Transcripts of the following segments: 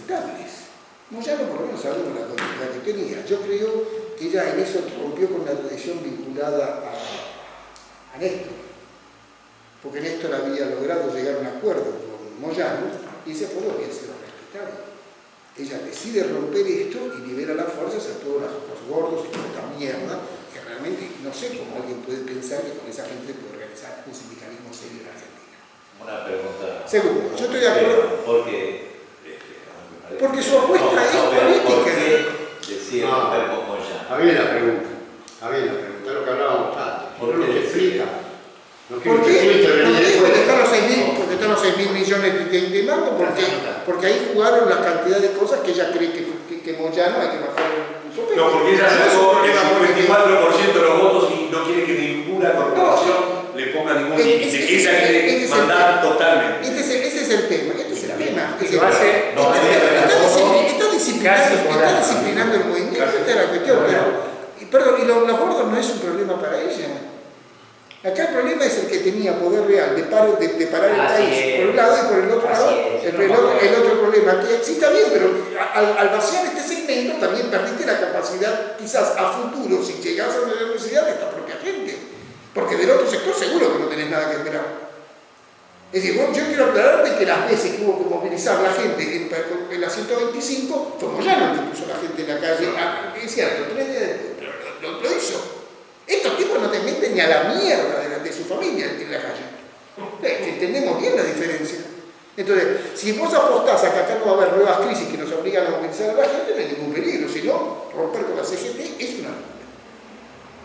inaceptables. Moyano por lo menos sabemos la conducta que tenía. Yo creo que ella en eso rompió con la tradición vinculada a Néstor, porque Néstor había logrado llegar a un acuerdo con Moyano y ese acuerdo había sido respetado. Ella decide romper esto y libera las fuerzas a todos los gordos y toda esta mierda que realmente no sé cómo alguien puede pensar que con esa gente puede organizar un sindicalismo serio en Argentina. Una pregunta. Segundo, yo estoy de acuerdo. ¿Por qué? Porque su apuesta es política. ¿Por qué decide romper con Moyano? Había la pregunta, lo que hablábamos antes. ¿Por qué lo que explica? ¿Por qué? Porque están los 6.000 millones de mangos, porque ahí jugaron la cantidad de cosas que ella cree que Moyano hay que bajar un sopete. No, porque ella sacó el 54% de los votos y no quiere que ninguna corporación le ponga ningún límite. Ella quiere mandar totalmente. Ese es el tema. Está disciplinando el movimiento, esta es la cuestión. Perdón, y los gordos no es un problema para ella. Acá el problema es el que tenía poder real de parar el país por un lado y por el otro lado el otro problema que exista bien, pero al vaciar este segmento también perdiste la capacidad quizás a futuro, si llegas a la universidad, de esta propia gente, porque del otro sector seguro que no tenés nada que esperar. Es decir, bueno, yo quiero aclararte que las veces que hubo que movilizar la gente en la 125 fue Moyano el que puso a la gente en la calle, es cierto, pero lo hizo. Estos tipos no te meten ni a la mierda de su familia en la calle. Entendemos bien la diferencia. Entonces, si vos apostás a que acá no va a haber nuevas crisis que nos obligan a movilizar a la gente, no hay ningún peligro. Si no, romper con la CGT es una locura.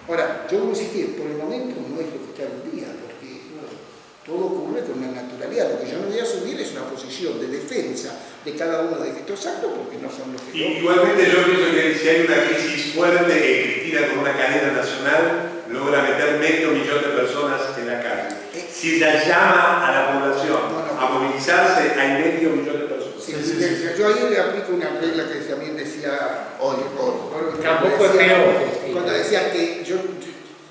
Ahora, yo voy a insistir, por el momento no es lo que está hoy día, porque todo ocurre con una naturalidad. Lo que yo no voy a asumir es una posición de defensa de cada uno de estos actos, porque no son los que yo... Igualmente yo pienso que si hay una crisis fuerte, Cristina con una cadena nacional logra meter 500.000 de personas en la calle. Si ella llama a la población a movilizarse, hay 500.000 de personas. Sí, yo ahí le aplico una regla que también decía hoy. Tampoco es peor. Cuando decía que yo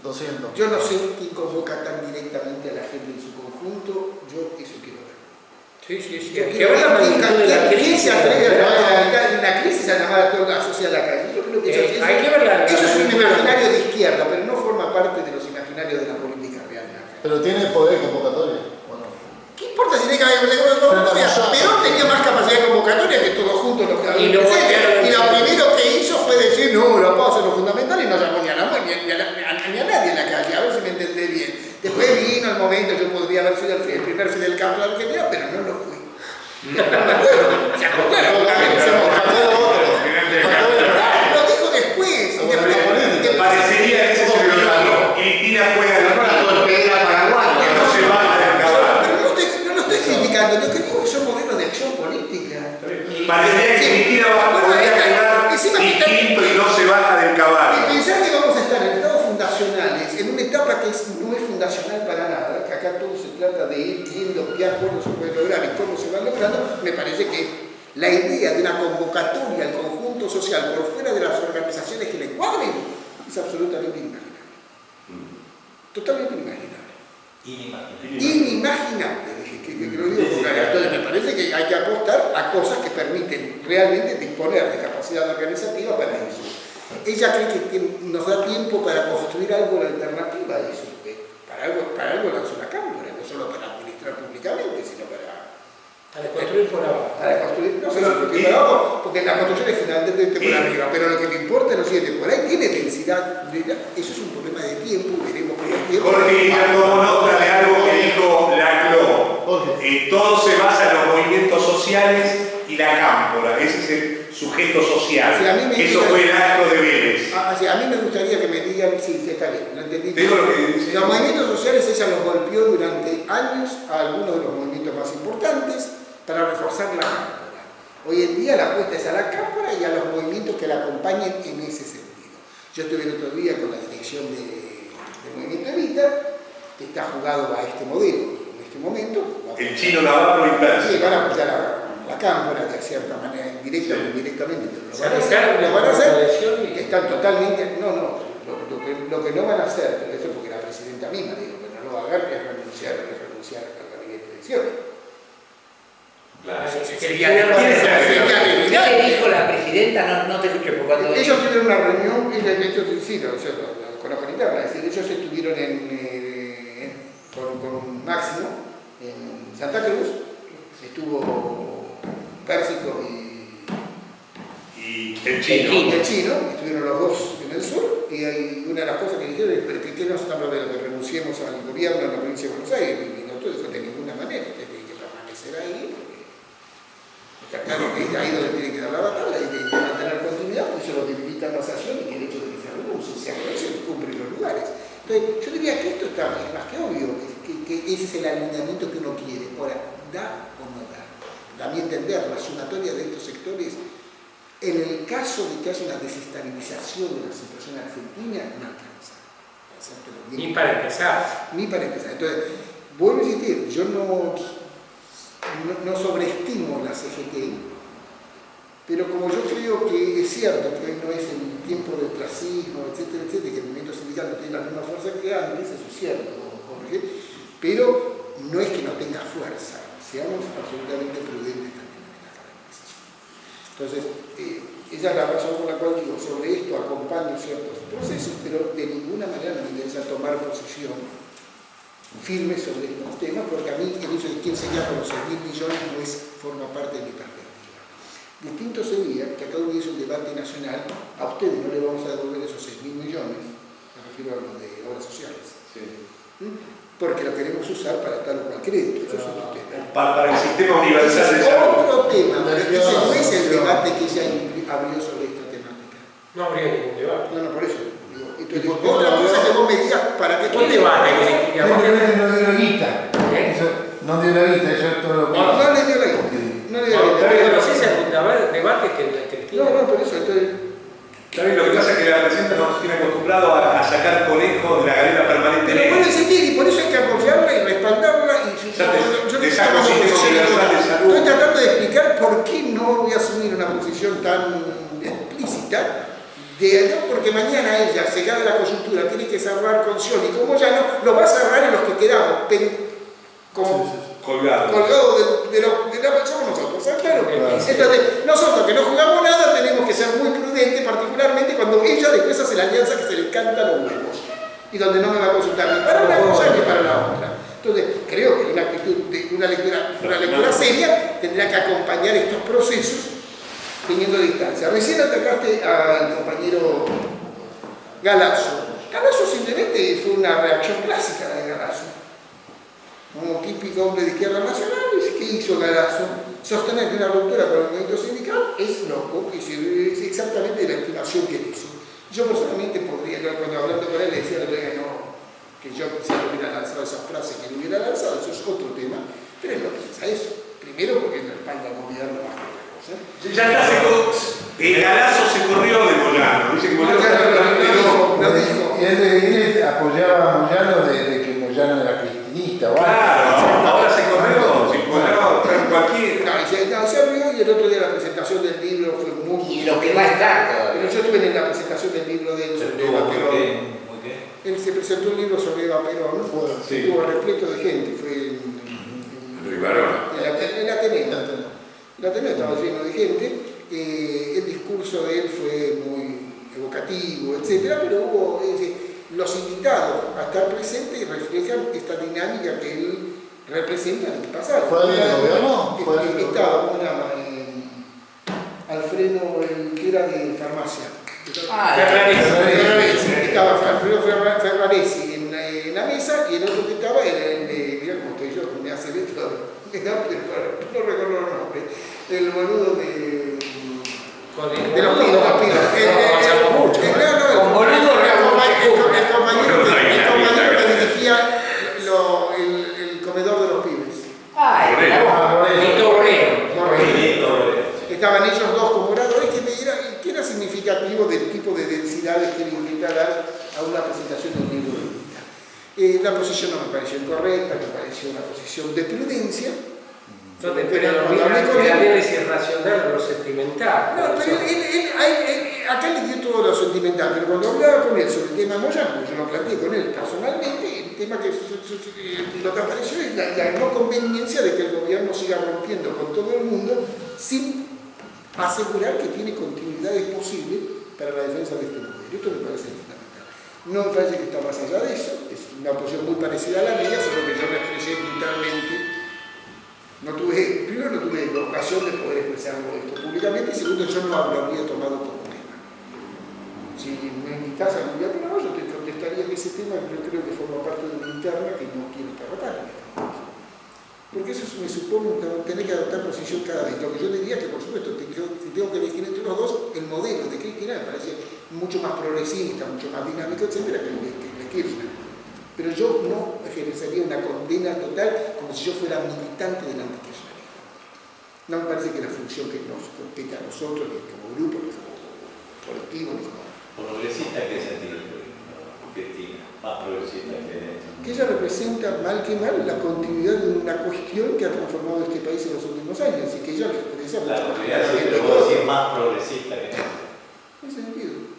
200. Yo no sé quién convoca tan directamente a la gente en su conjunto, yo eso quiero ver. Sí. ¿Quién se atreve a la crisis a llamar a toda la sociedad a la calle? Yo creo que eso es un imaginario de izquierda, pero no forma parte de los imaginarios de la política real. Pero tiene poder convocatoria. ¿Qué importa si tiene convocatoria? Perón tenía más capacidad convocatoria que todos juntos los que habían presentes. Y lo primero que hizo fue decir, no, la paz es lo fundamental, y no llamó ni a nadie en la calle, a ver si me entendé bien. Después vino el momento, yo podría haber sido el primer Fidel Castro de Argentina, pero no lo fui. Se acordaron. Lo dijo después. Parecería que ese es el problema. Cristina juega la torpedera paraguaya, que no se baja del caballo. Pero no lo estoy criticando, lo que digo es que son modelos de acción política. Parecería que Cristina podría jugar distinto y no se baja del caballo. Y pensar que vamos a estar en estados fundacionales, en una etapa que no es fundacional para nada, que acá todo se trata de ir viendo qué acuerdos se pueden lograr y cómo se van logrando, me parece que la idea de una convocatoria al conjunto social por fuera de las organizaciones que le cuadren es absolutamente inimaginable. Totalmente inimaginable. Inimaginable. Que lo digo porque entonces me parece que hay que apostar a cosas que permiten realmente disponer de capacidad organizativa para eso. Ella cree que nos da tiempo para construir algo de alternativa a eso. Para algo lanzó la Cámara, no solo para administrar públicamente, sino para construir por abajo. Para construir, no solo por abajo, porque la construcción es fundamentalmente por arriba, pero lo que me importa es lo siguiente, por ahí tiene densidad, eso es un problema de tiempo, veremos con el tiempo. Jorge, ya tomó nota de algo que dijo Laclau. Todo se basa en los movimientos sociales y la cámpora, ese es el sujeto social. Sí, eso fue el acto de Vélez. A mí me gustaría que me digan, sí, está bien, lo entendí. Digo lo que dice. Los movimientos sociales ella los golpeó durante años a algunos de los movimientos más importantes para reforzar la cámpora. Hoy en día la apuesta es a la cámpora y a los movimientos que la acompañen en ese sentido. Yo estuve el otro día con la dirección del Movimiento Evita, que está jugado a este modelo en este momento. El chino Navarro y Pérez. Sí, van a apoyar a la cámpora de cierta manera, indirecta o indirectamente, pero lo van a hacer. Están totalmente. Lo que no van a hacer, pero eso porque la presidenta misma dijo que no lo va a hacer, es renunciar al gabinete de edición. Claro. ¿Qué le dijo la presidenta? No te escuché por cuando... Ellos tuvieron una reunión, sí, lo conozco en interna, es decir, ellos estuvieron con Máximo en Santa Cruz, estuvo Pérsico y el chino. Estuvieron los dos en el sur, y hay una de las cosas que dijeron es que no estamos hablando de que renunciemos al gobierno de la provincia de Buenos Aires, y nosotros dijo de ninguna manera, usted tiene que permanecer ahí, porque está claro que es ahí donde tiene que dar la batalla, y tiene que mantener continuidad, pues eso lo debilita más acción y que el hecho de que se renuncie, se aproveche y cumplen los lugares. Entonces, yo diría que esto está más que obvio, que ese es el alineamiento que uno quiere. Ahora, ¿da o no da? A mi entender, la sumatoria de estos sectores, en el caso de que haya una desestabilización de la situación argentina, no alcanza. Ni para empezar. Ni para empezar. Entonces, vuelvo a insistir, yo no sobreestimo la CGT, pero como yo creo que es cierto que hoy no es el tiempo del clasismo, etcétera, etcétera, que el movimiento sindical no tiene la misma fuerza que antes, eso es cierto, Jorge, pero no es que no tenga fuerza, seamos absolutamente prudentes también en esta caracterización. Entonces, esa es la razón por la cual digo, sobre esto acompaño ciertos procesos, pero de ninguna manera me interesa tomar posición firme sobre estos temas, porque a mí el hecho de quién se llama los 6.000 millones no forma parte de mi perspectiva. Distinto sería que acá hubiese un debate nacional, a ustedes no le vamos a devolver esos 6.000 millones, me refiero a lo de obras sociales, porque lo queremos usar para tal o cual crédito, eso es otro tema. Para el sistema universal de Ese es salud. otro tema, pero ese no es el debate que ya abrió sobre esta temática. No habría ningún debate. No, por eso. Entonces, otra cosa que vos me digas para qué... ¿Qué debate? No dio la guita. No dio la guita, eso es todo lo que... No le dio la guita. No le dio la guita. Pero no sé si es un debate que No, por eso, entonces... ¿Sabes? Lo que pasa es que la presidenta nos tiene acostumbrado a sacar conejos de la galera permanente. Pero puede sentir, y por eso hay que apoyarla y respaldarla. Y te saco sistema universal de salud. Estoy tratando de explicar por qué no voy a asumir una posición tan explícita, porque mañana ella, cegada la coyuntura, tiene que cerrar con Sion, y como ya no, lo va a cerrar en los que quedamos, colgados de lo que somos nosotros, ¿sabes? Claro. Entonces, nosotros que no jugamos nada tenemos que ser muy prudentes, particularmente cuando ella después hace la alianza que se le encanta los huevos y donde no me va a consultar ni para una cosa ni para la otra. Entonces, creo que una lectura seria tendrá que acompañar estos procesos teniendo distancia. Recién atacaste al compañero Galasso. Galasso simplemente fue una reacción clásica de Galasso. Como típico hombre de izquierda nacional, ¿qué hizo Galasso? Sostener que una ruptura con el movimiento sindical es loco, y es exactamente la estimación que él hizo. Yo personalmente podría, cuando hablando con él, le decía que yo quisiera hubiera lanzado esa frase que él hubiera lanzado, eso es otro tema, pero él no piensa eso. Primero porque él respalda al gobierno más que otra cosa. Ya está, el Galasso se corrió de Moyano. Dice que Moyano no dijo. Y él apoyaba a Moyano desde que Moyano era cristinista. Claro, ahora se corrió, cualquier... No, se abrió, y el otro día la presentación del libro fue muy... Y lo que va a estar todavía. Pero yo estuve en la presentación del libro de él sobre Eva Perón. Él se presentó un libro sobre Eva Perón, estuvo repleto de gente, fue en el Ateneo. El Ateneo estaba lleno de gente, el discurso de él fue muy evocativo, etc., pero hubo los invitados a estar presentes reflejan esta dinámica que él representa en el pasado. ¿Fue alguien del gobierno? Estaba, ¿cómo se llama? Alfredo, el que era de farmacia. Ferraresi. Estaba Alfredo Ferraresi en la mesa, y el otro que estaba era mira cómo estoy yo, me hace de todo. No recuerdo los nombres. El boludo de los pinos. El compañero que dirigía el comedor de los pibes. Estaban ellos dos como oradores que era significativo del tipo de densidades que le intenta dar a una presentación de un libro de Evita. La posición no me pareció incorrecta, me pareció una posición de prudencia. Pero el análisis racional lo sentimental. No, pero acá le dio todo lo sentimental, pero cuando hablaba con él sobre el tema Moyano, yo lo planteé con él personalmente, tema que lo que apareció es la no conveniencia de que el gobierno siga rompiendo con todo el mundo sin asegurar que tiene continuidades posibles para la defensa de este modelo. Esto me parece fundamental. No me parece que está más allá de eso, es una posición muy parecida a la mía, solo que yo me expresé brutalmente. Primero no tuve ocasión de poder expresar algo de esto públicamente, y segundo, yo no lo habría tomado como tema. Si en mi casa me hubiera tomado, yo te contestaría que ese tema yo creo que forma parte de una interna que no quiero tratar. Porque eso me supone tener que adoptar posición cada vez. Lo que yo diría que, por supuesto, si tengo que elegir entre los dos, el modelo de Cristina me parece mucho más progresista, mucho más dinámico, etcétera, que el de Kirchner. Pero yo no ejercería una condena total como si yo fuera militante del antikirchnerismo. No me parece que la función que nos compete a nosotros, ni como grupo, ni como colectivo, ni como... ¿Progresista en qué sentido, Cristina? Más progresista que... Que ella representa, mal que mal, la continuidad de una cuestión que ha transformado este país en los últimos años, y que ella lo expresa mucho más claramente. Pero puedo decir más progresista que esto. En ese sentido.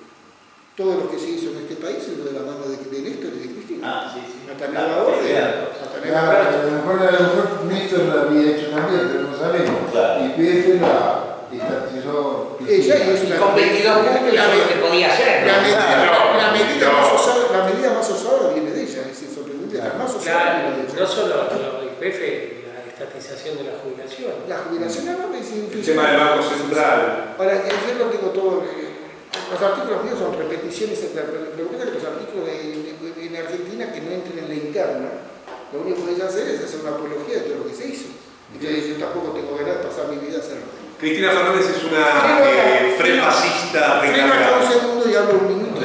Todo lo que se hizo en este país es de la mano de Néstor y de Cristina. Sí. Natanela Orden. A lo mejor Néstor lo había hecho también, pero no sabemos. Claro. Y PF la estatizó. Ella es una... Con 22 puntos eso es lo que podía hacer. La medida más osada viene de ella, es sorprendente. La más osada viene de ella. No solo el IPF, la estatización de la jubilación. La jubilación no es El tema del Banco Central. Ahora, yo no tengo todo... Los artículos míos son repeticiones, lo que pasa es que los artículos en Argentina que no entren en la interna, lo único que ella hace es hacer una apología de todo lo que se hizo. Entonces yo tampoco tengo ganas de pasar mi vida a hacerlo. Cristina Fernández es una frefascista Freno acá un recargada. segundo y hablo un minuto.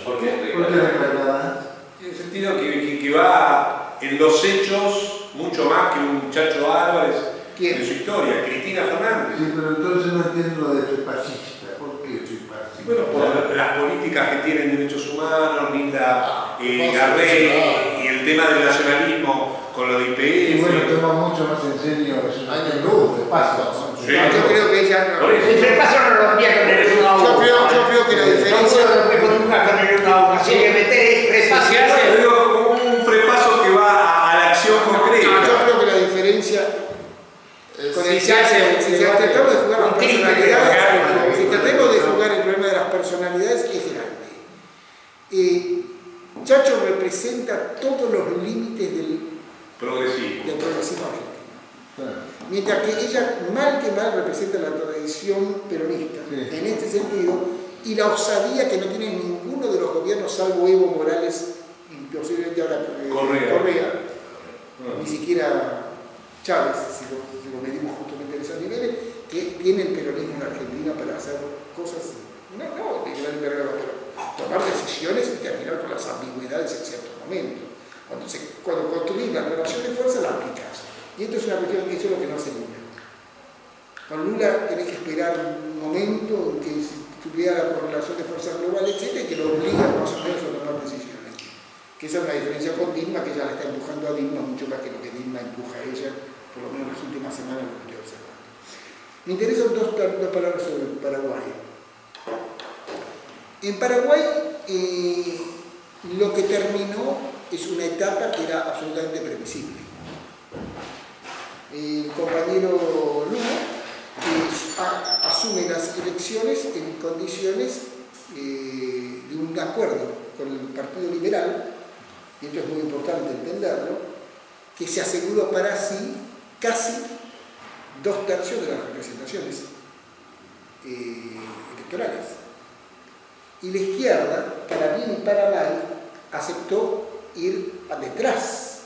¿Por qué? ¿Por qué recargada? En el sentido que va en los hechos mucho más que un Chacho Álvarez ¿Quién? en su historia. Cristina Fernández. Sí, pero entonces no entiendo lo de fascista. ¿Por qué soy fascista? Bueno, por las políticas que tienen derechos humanos, Linda Garré, y el tema del nacionalismo con lo de Y bueno, IPF. toma mucho más en serio eso. De paso. Sí. Yo creo que ella no. El fracaso no lo rompía con el 1 a 1. Yo creo que la diferencia... No puedo romper nunca con el 1 a 1. Así que meter es prepaso. Yo digo como un frepaso que va a la acción concreta. Yo creo que la diferencia con el Chacho, si tratamos de jugar las personalidades, si tratemos de jugar el problema de las personalidades, es grande. Chacho representa todos los límites del Progresivo. progresismo argentino. Mientras que ella, mal que mal, representa la tradición peronista, Sí. en este sentido, y la osadía que no tiene ninguno de los gobiernos, salvo Evo Morales, y posiblemente ahora Correa, ni siquiera Chávez, si lo medimos justamente en esos niveles, que tiene el peronismo en Argentina para hacer cosas, no de gran envergadura, pero tomar decisiones y terminar con las ambigüedades en ciertos momentos. Cuando construís la relación de fuerza, la aplicás. Y esto es una cuestión que eso es lo que no hace Lula. Con Lula tenés que esperar un momento en que tuviera la correlación de fuerza global, etc., y que lo obliga más o menos a tomar decisiones. Que esa es una diferencia con Dilma, que ella la está empujando a Dilma mucho más que lo que Dilma empuja a ella, por lo menos en las últimas semanas lo estoy observando. Me interesan dos palabras sobre Paraguay. En Paraguay, lo que terminó es una etapa que era absolutamente previsible. El compañero Lula asume las elecciones en condiciones de un acuerdo con el Partido Liberal, y esto es muy importante entenderlo, que se aseguró para sí casi 2/3 de las representaciones electorales. Y la izquierda, para bien y para mal, aceptó ir detrás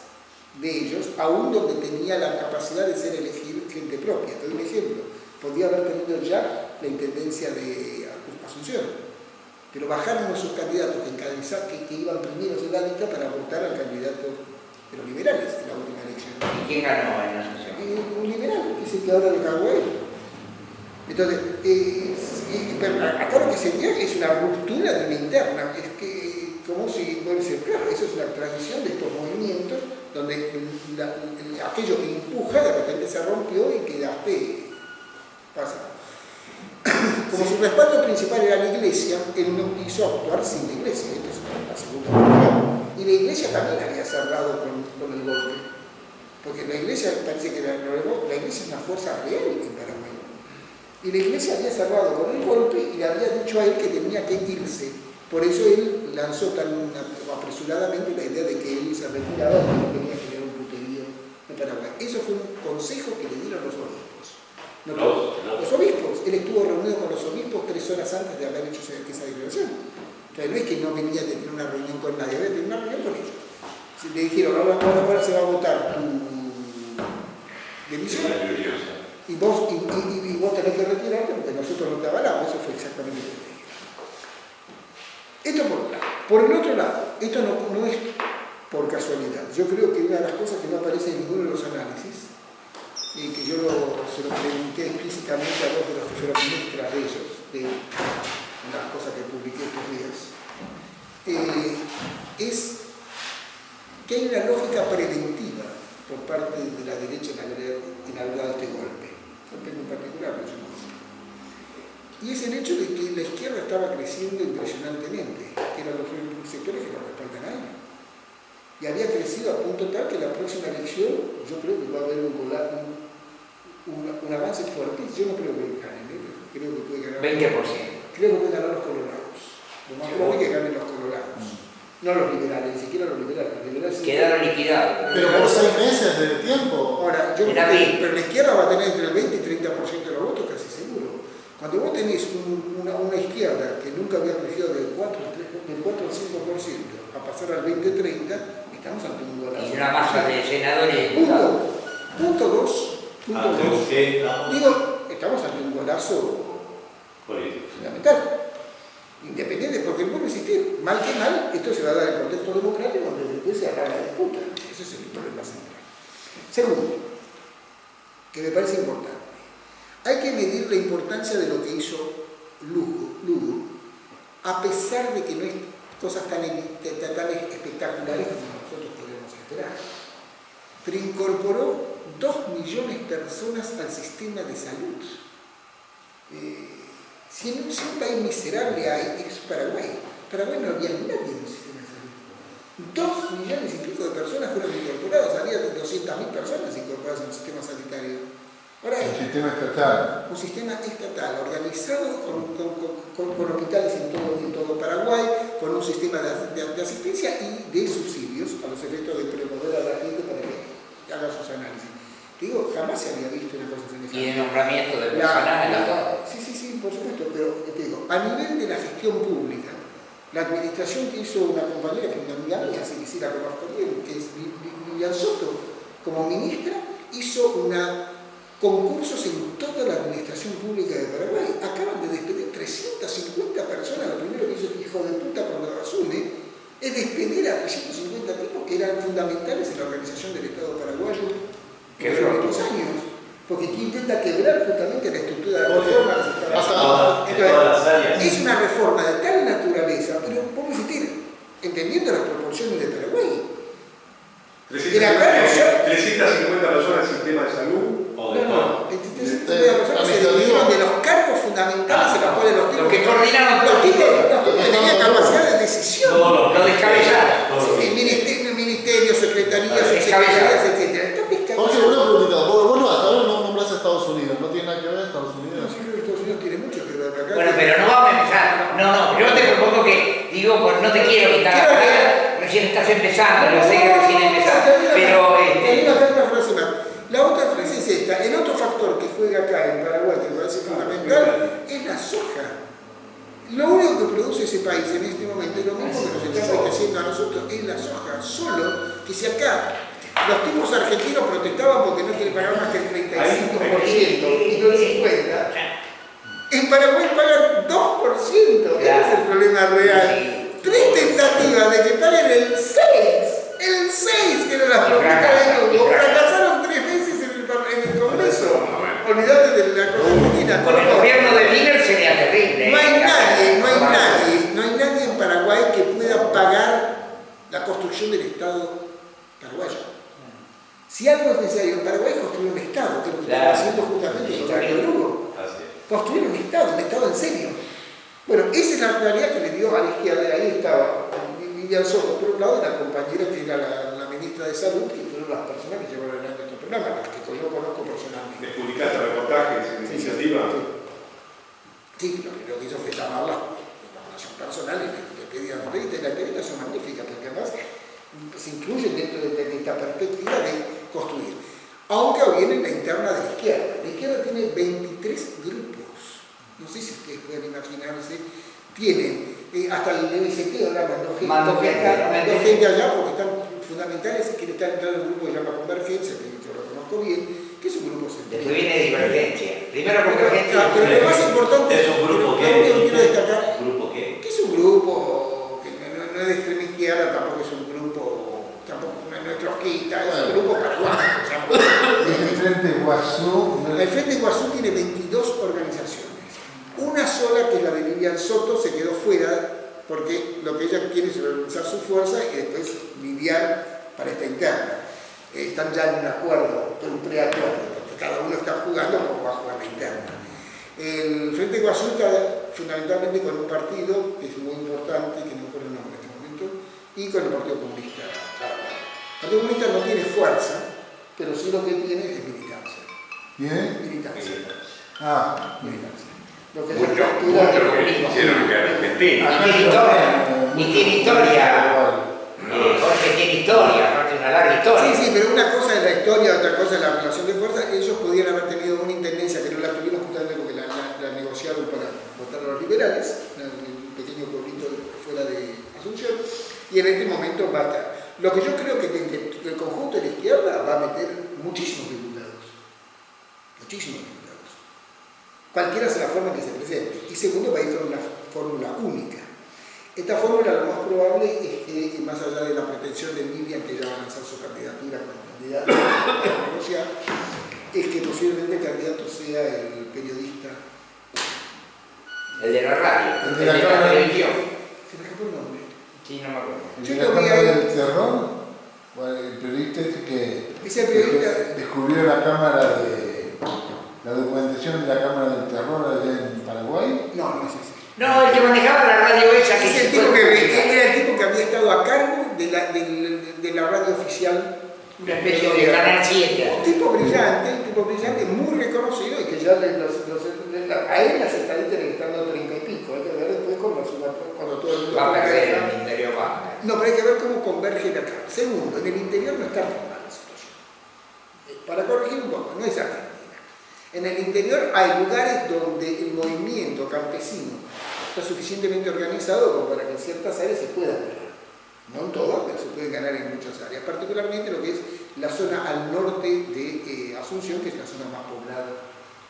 de ellos, aún donde tenía la capacidad de ser elegir gente propia. Te doy un ejemplo. Podía haber tenido ya la intendencia de Asunción, pero bajaron a sus candidatos que iban primeros en la lista para votar al candidato de los liberales en la última elección. ¿Y quién ganó en la Asunción? Un liberal, que es el que ahora le cagó a él. Entonces, acá lo que se dio es una ruptura de una interna. Es que, como si, bueno, claro, eso es la tradición de estos movimientos, donde aquello que empuja de repente se rompió y quedaste pasado. Como su respaldo principal era la iglesia, él no quiso actuar sin la iglesia. Esto es la segunda cuestión. Y la iglesia también había cerrado con el golpe. Porque la iglesia, parece que la iglesia es una fuerza real en Paraguay. Y la iglesia había cerrado con el golpe y le había dicho a él que tenía que irse. Por eso él lanzó tan apresuradamente la idea de que él se retiraba y no tenía que tener un puterío en Paraguay. Eso fue un consejo que le dieron los obispos. No los obispos. Él estuvo reunido con los obispos 3 horas antes de haber hecho esa declaración. Entonces no es que no venía de tener una reunión con nadie, había tenido una reunión con ellos. Si le dijeron, ahora se va a votar tu demisión y vos tenés que retirarte porque nosotros no te avalamos. Eso fue exactamente lo que dijeron. Esto por un lado. Por el otro lado, esto no es por casualidad. Yo creo que una de las cosas que no aparece en ninguno de los análisis, y que yo se lo pregunté explícitamente a dos de los que fueron ministras de ellos, de las cosas que publiqué estos días, es que hay una lógica preventiva por parte de la derecha en haber dado este golpe en particular, por supuesto. Y es el hecho de que la izquierda estaba creciendo impresionantemente, que eran los sectores que lo respaldan a él. Y había crecido a punto tal que la próxima elección, yo creo que va a haber un avance fuerte. Yo no creo que ganen, creo que puede ganar 20%. Creo que pueden ganar los colorados. Lo más probable es que ganen los colorados. No los liberales, ni siquiera los liberales. Quedaron liquidados. Pero por 6 meses de tiempo. Ahora, yo creo que pero la izquierda va a tener entre el 20 y 30% de los votos, casi seguro. Cuando vos tenés una izquierda que nunca había crecido del 4 al 5% a pasar al 20-30, estamos ante un golazo. Y una masa de senadores. Punto 2. Digo, estamos ante un golazo fundamental. Independiente, porque vuelvo a insistir, mal que mal, esto se va a dar en el contexto democrático donde después se hará la disputa. Ese es el problema central. Segundo, que me parece importante, hay que medir la importancia de lo que hizo Lugo, a pesar de que no es cosas tan espectaculares como nosotros podemos esperar. Pero incorporó 2 millones de personas al sistema de salud. Si en un país miserable hay, es Paraguay. Paraguay no había nadie en el sistema de salud. 2 millones y pico de personas fueron incorporadas, había 200.000 personas incorporadas en el sistema sanitario. Ahora, un sistema estatal. Un sistema estatal, organizado con hospitales en todo Paraguay, con un sistema de asistencia y de subsidios a los efectos de promover a la gente para que haga sus análisis. Digo, jamás se había visto una cosa semejante. Y el nombramiento de personal. Sí, por supuesto, pero te digo, a nivel de la gestión pública, la administración que hizo una compañera, que es una amiga mía, así que sí la conozco bien, que es Vivian Soto, como ministra, hizo concursos en toda la administración pública de Paraguay. Acaban de despedir 350 personas. Lo primero que hizo el hijo de puta cuando asume es despedir a 350 tipos que eran fundamentales en la organización del Estado paraguayo en estos años, porque aquí intenta quebrar justamente la estructura de la reforma. Es una reforma de tal naturaleza, pero vamos a insistir, entendiendo las proporciones de Paraguay. 350 personas en sistema de salud. No, 350 personas se dieron de los cargos fundamentales en los cuales los tipos que coordinaron los tipos tenían capacidad de decisión. Lo descabezaron. Ministerios, secretarías, subsecretarías, etc. Jorge, una preguntita. Vos hasta ahora no nombrás a Estados Unidos. ¿No tiene nada que ver Estados Unidos? Sí, creo que Estados Unidos tiene mucho que ver acá. Bueno, pero no vamos a empezar. No, yo te propongo que, no te quiero quitar la palabra, recién estás empezando, lo sé que recién empezaste. Pero la otra frase es esta. El otro factor que juega acá en Paraguay, que me parece fundamental, es la soja. Lo único que produce ese país en este momento es lo mismo que nos está enriqueciendo a nosotros, es la soja. Solo que si acá los tipos argentinos protestaban porque no quieren pagar más que el 35% y no el 50%, en Paraguay pagan 2%. Ese es el problema real. 3 tentativas de que paguen el 6%, que era la propuesta de Lugo, fracasaron 3 veces en el Congreso. Olvídate de la cosa argentina. Con el gobierno de Miller sería terrible. No hay nadie en Paraguay que pueda pagar la construcción del Estado paraguayo. Si algo es necesario en Paraguay es construir un Estado, que es lo que está haciendo justamente el gobierno de Lugo. construir un Estado en serio. Bueno, esa es la realidad que le dio a la izquierda. Ahí estaba Vivian Soto, por un lado, y la compañera que era la ministra de Salud, que fueron las personas que llevaron adelante estos programas, las que yo conozco personalmente. ¿Les publicaste reportajes en iniciativa? Sí, lo que hizo fue llamarla la relación personal y le pedí a la entrevista. Las entrevistas son magníficas porque además se incluyen dentro de esta perspectiva de construir. Aunque viene la interna de la izquierda. La izquierda tiene 23 grupos. No sé si ustedes pueden imaginarse. Tienen hasta el MST, ahora mandó gente allá porque están fundamentales, que están en un grupo que se llama Convergencia, que yo lo conozco bien, que es un grupo central. Después viene Divergencia. Primero Convergencia. Pero lo más importante ¿Es un grupo que quiero destacar, ¿Grupo qué? que es un grupo que no es de extrema izquierda, tampoco es un grupo, tampoco no es trotskista, es un grupo paraguayo. El Frente Guazú. El Frente Guazú tiene 22 organizaciones. Una sola, que es la de Vivian Soto, se quedó fuera porque lo que ella quiere es organizar su fuerza y después lidiar para esta interna. Están ya en un acuerdo, un preacuerdo, porque cada uno está jugando como va a jugar la interna. El Frente Guazú está fundamentalmente con un partido que es muy importante, que no recuerdo el nombre en este momento, y con el Partido Comunista Paraguay. El Partido Comunista no tiene fuerza, pero sí lo que tiene es militancia. ¿Tiene? Militancia. Militancia. Lo que Mucho comunismo. Hicieron que Argentina. Y tiene historia. Jorge tiene historia, Jorge una larga historia. Sí, pero una cosa es la historia, otra cosa es la relación de fuerza. Ellos podían haber tenido una intendencia que no la tuvieron justamente porque la negociaron para votar a los liberales, un pequeño pueblito fuera de Asunción, y en este momento va a estar. Lo que yo creo que el conjunto de la izquierda va a meter muchísimos diputados. Muchísimos diputados. Cualquiera sea la forma que se presente. Y segundo, va a ir con una fórmula única. Esta fórmula lo más probable es que, más allá de la pretensión de Vivian, que ya va a lanzar su candidatura como candidato para negociar, es que posiblemente el candidato sea el periodista. El de la radio, El de la televisión. ¿Se me escapó el nombre? Sí, no me acuerdo. Yo ¿El lo vi Cámara ahí. del Terror? Bueno, el periodista este que Ese periodista. descubrió la cámara de... la documentación de la Cámara del Terror allá en Paraguay. No es ese. No, el que manejaba la radio esa que Es el tipo era el tipo que había estado a cargo de la radio oficial. una especie de Canal 7. Un tipo brillante, muy reconocido y que ya a él las estadísticas le están dando 30 y pico. Hay que ver después cuando todo el mundo Va a perder en el interior, va. No, pero hay que ver cómo converge la cara. Segundo, en el interior no está tan mal la situación. Para corregir un poco, no es Argentina. En el interior hay lugares donde el movimiento campesino está suficientemente organizado como para que en ciertas áreas se puedan ganar. No en todas, pero se pueden ganar en muchas áreas. Particularmente lo que es la zona al norte de Asunción, que es la zona más poblada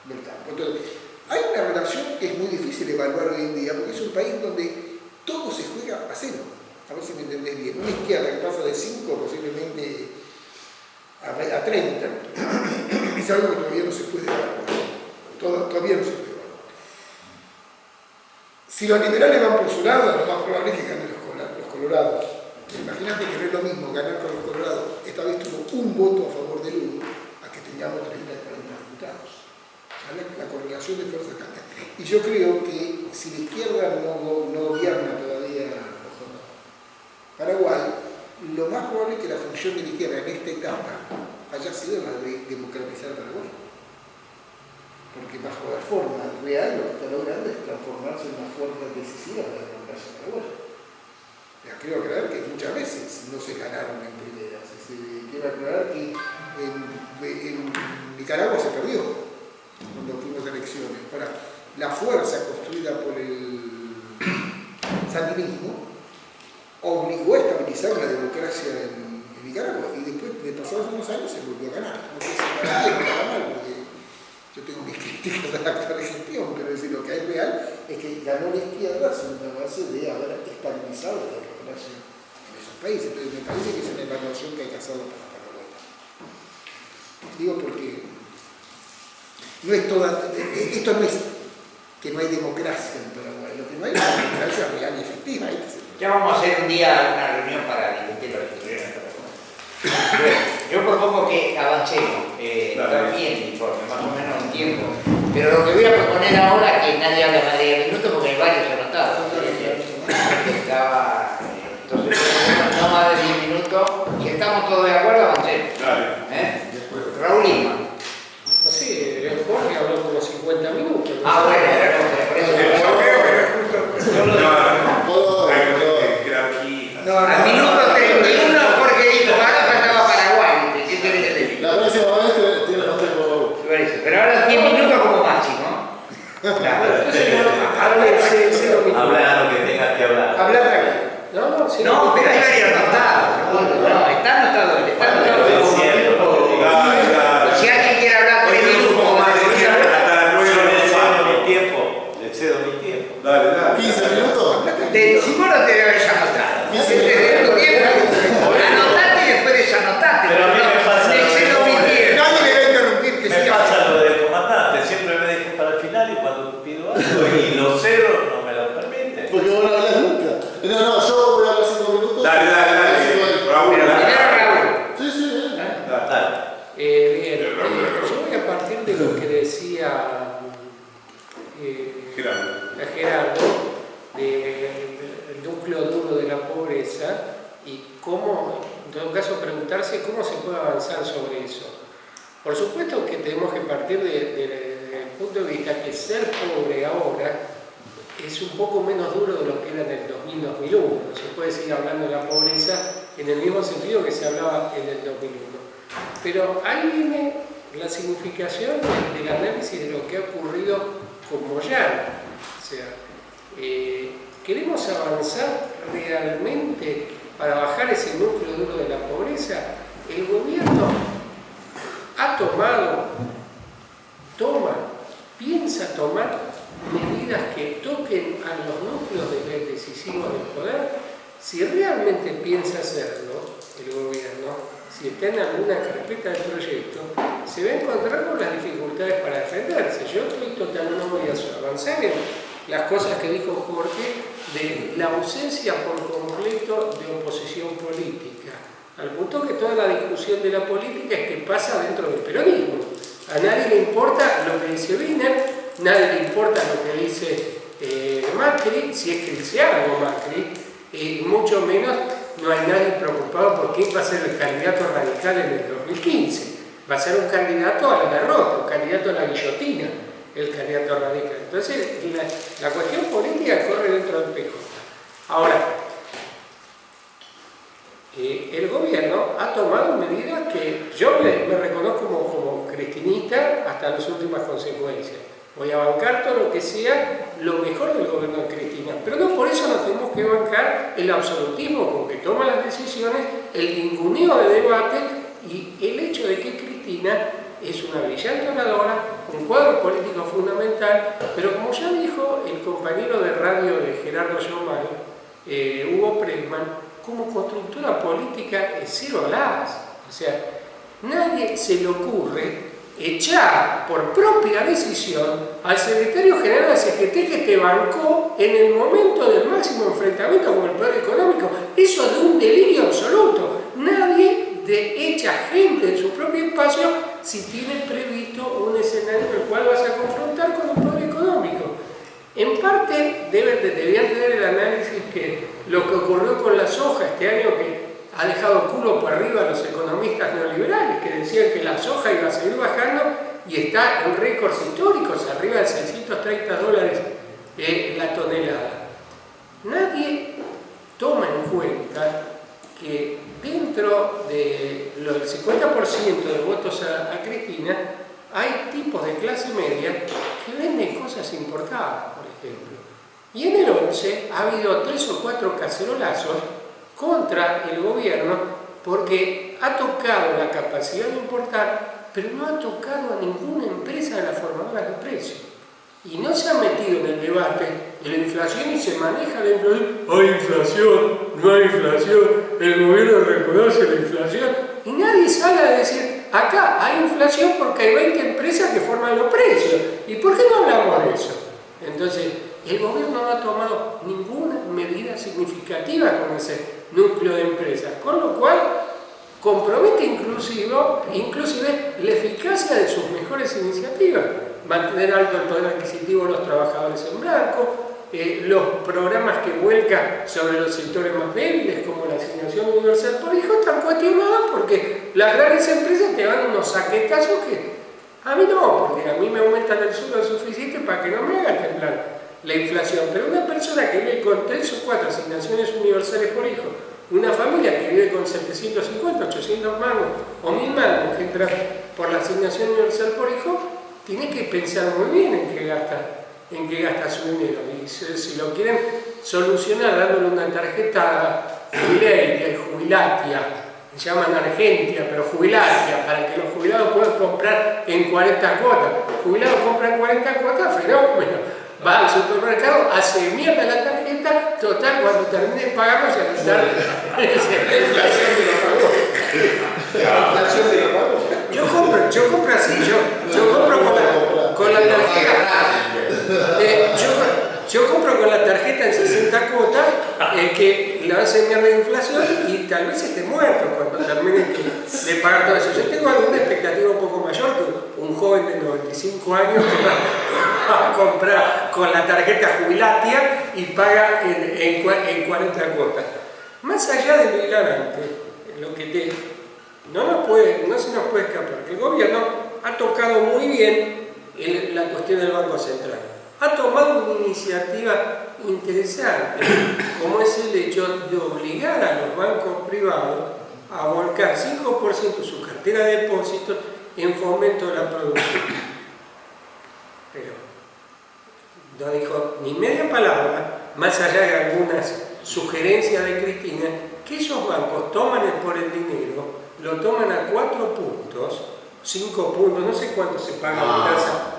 del campo. Entonces, hay una relación que es muy difícil de evaluar hoy en día, porque es un país donde todo se juega a cero. A ver si me entendés bien. Una izquierda que pasa de 5 posiblemente a 30, es algo que todavía no se puede evaluar. Todavía no se puede evaluar. Si los liberales van por su lado, lo más probable es que ganen los colorados. Imagínate que no es lo mismo ganar con los colorados. Esta vez tuvo un voto a favor de Lugo a que tengamos 30 y 40 diputados. La correlación de fuerzas cambia. Y yo creo que si la izquierda no gobierna todavía Paraguay, lo más probable es que la función de la izquierda en esta etapa haya sido la de democratizar Paraguay. Porque bajo la forma real lo que está logrando es transformarse en una fuerza decisiva de la democracia paraguaya. Quiero aclarar que muchas veces no se ganaron en primeras. Quiero aclarar que en Nicaragua se perdió cuando fuimos a elecciones. Ahora, la fuerza construida por el sandinismo obligó a estabilizar la democracia en Nicaragua y después de pasados unos años se volvió a ganar. No sé si para bien o para mal, porque yo tengo mis críticas a la actual gestión, pero es decir, lo que es real es que ganó la izquierda sobre la base de haber estabilizado la democracia en esos países. Entonces me parece que es una evaluación que hay que hacerlo para Paraguay. Digo porque no es toda, esto no es que no hay democracia en Paraguay, lo que no hay es una democracia real y efectiva. Ya vamos a hacer un día una reunión para discutir lo que estuvieron en Paraguay. Yo propongo que avancemos, está bien el informe, más o menos un tiempo, Pero lo que voy a proponer ahora es que nadie habla más de 10 minutos porque hay varios anotados. Entonces, no más de 10 minutos. Y estamos todos de acuerdo, avancemos. Raúl Lima. No sé, el Jorge habló como 50 minutos. ¿No? Bueno, por eso. Al minuto 31 Jorge dijo, ahora faltaba Paraguay. ¿Qué querés que te diga? La próxima vez tiene más tiempo. Pero ahora 10 minutos como máximo. Habla lo que tengas que hablar. Habla tranquilo. No, pero hay varios anotados. No, está anotado. Es cierto. Si alguien quiere hablar 3 minutos, le cedo mi tiempo. Dale. 15 minutos. si vos no te debes anotar. Anotate y después desanotate. Pero a mí me pasa le cedo mi tiempo. Nadie me va a interrumpir, que Me siga. pasa lo del comandante, siempre me dejo para el final y cuando pido algo y lo cedo no me lo permite. Porque vos no hablas nunca. No, yo voy a hablar 5 minutos. Dale. Raúl, Pero dale. primero Raúl. Sí. Dale. Bien, yo voy a partir de lo que decía Gerardo, del núcleo duro de la pobreza y cómo, en todo caso, preguntarse cómo se puede avanzar sobre eso. Por supuesto que tenemos que partir del punto de vista que ser pobre ahora es un poco menos duro de lo que era en el 2000-2001. Se puede seguir hablando de la pobreza en el mismo sentido que se hablaba en el 2001. Pero ahí viene la significación del análisis de lo que ha ocurrido con Moyano. O sea, ¿queremos avanzar realmente para bajar ese núcleo duro de la pobreza? El gobierno ha piensa tomar medidas que toquen a los núcleos decisivos del poder. Si realmente piensa hacerlo, el gobierno, si está en alguna carpeta del proyecto, se va a encontrar con las dificultades para defenderse. Yo no voy a avanzar en las cosas que dijo Jorge de la ausencia por completo de oposición política, al punto que toda la discusión de la política es que pasa dentro del peronismo. A nadie le importa lo que dice Wiener, nadie le importa lo que dice Macri, si es que dice algo Macri, mucho menos no hay nadie preocupado por quién va a ser el candidato radical en el 2015. Va a ser un candidato a la derrota, un candidato a la guillotina, el candidato radical. Entonces, la cuestión política corre dentro del PJ. Ahora, el gobierno ha tomado medidas que yo me reconozco como cristinista hasta las últimas consecuencias. Voy a bancar todo lo que sea lo mejor del gobierno de Cristina, pero no por eso nos tenemos que bancar el absolutismo con que toma las decisiones, el ninguneo de debate y el hecho de que Cristina es una brillante oradora, un cuadro político fundamental, pero como ya dijo el compañero de radio de Gerardo Yomar, Hugo Pressman, como constructora política es cero las. O sea, nadie se le ocurre echar por propia decisión al secretario general de la CGT que te bancó en el momento del máximo enfrentamiento con el poder económico. Eso es de un delirio absoluto. Nadie echa gente en su propio espacio si tiene previsto un escenario en el cual vas a confrontar con el poder económico. En parte debían tener el análisis que lo que ocurrió con la soja este año, que ha dejado culo por arriba a los economistas neoliberales que decían que la soja iba a seguir bajando y está en récords históricos, arriba de $630 la tonelada. Nadie toma en cuenta que dentro del 50% de votos a Cristina hay tipos de clase media que venden cosas importadas, por ejemplo. Y en el 11 ha habido 3 o 4 cacerolazos contra el gobierno porque ha tocado la capacidad de importar, pero no ha tocado a ninguna empresa de las formadoras de precios. Y no se ha metido en el debate de la inflación y se maneja dentro de hay inflación, no hay inflación, el gobierno reconoce la inflación y nadie sale a decir acá hay inflación porque hay 20 empresas que forman los precios. ¿Y por qué no hablamos de eso? Entonces, el gobierno no ha tomado ninguna medida significativa con ese núcleo de empresas, con lo cual compromete inclusive la eficacia de sus mejores iniciativas, mantener alto el poder adquisitivo de los trabajadores en blanco, los programas que vuelca sobre los sectores más débiles, como la asignación universal por hijo, están cuestionados porque las grandes empresas te dan unos saquetazos que a mí no, porque a mí me aumentan el sueldo suficiente para que no me haga temblar la inflación. Pero una persona que vive con 3 o 4 asignaciones universales por hijo, una familia que vive con 750, 800 mangos o 1000 mangos que entra por la asignación universal por hijo, tiene que pensar muy bien en qué gasta su dinero. Y si lo quieren solucionar dándole una tarjeta jubilatia, se llaman Argentia, pero jubilatia, para que los jubilados puedan comprar en 40 cuotas. Jubilados compran 40 cuotas, fenómeno. Va al supermercado, hace mierda la tarjeta, total, cuando termine de pagarlo ya está. La inflación de los pagos. La inflación de los pagos. Yo compro así, yo compro con la tarjeta. Yo compro con la tarjeta en 60 cuotas, que la hace mierda de inflación y tal vez esté muerto cuando termine de pagar todo eso. Yo tengo alguna expectativa un poco mayor que un joven de 95 años que va a comprar con la tarjeta jubilatia y paga en 40 cuotas. Más allá de lo hilarante, lo que no se nos puede escapar, que el gobierno ha tocado muy bien la cuestión del Banco Central. Ha tomado una iniciativa interesante, como es el hecho de obligar a los bancos privados a volcar 5% de su cartera de depósitos en fomento de la producción. Pero no dijo ni media palabra, más allá de algunas sugerencias de Cristina, que esos bancos toman por el dinero, lo toman a 4 puntos, 5 puntos, no sé cuánto se paga en casa.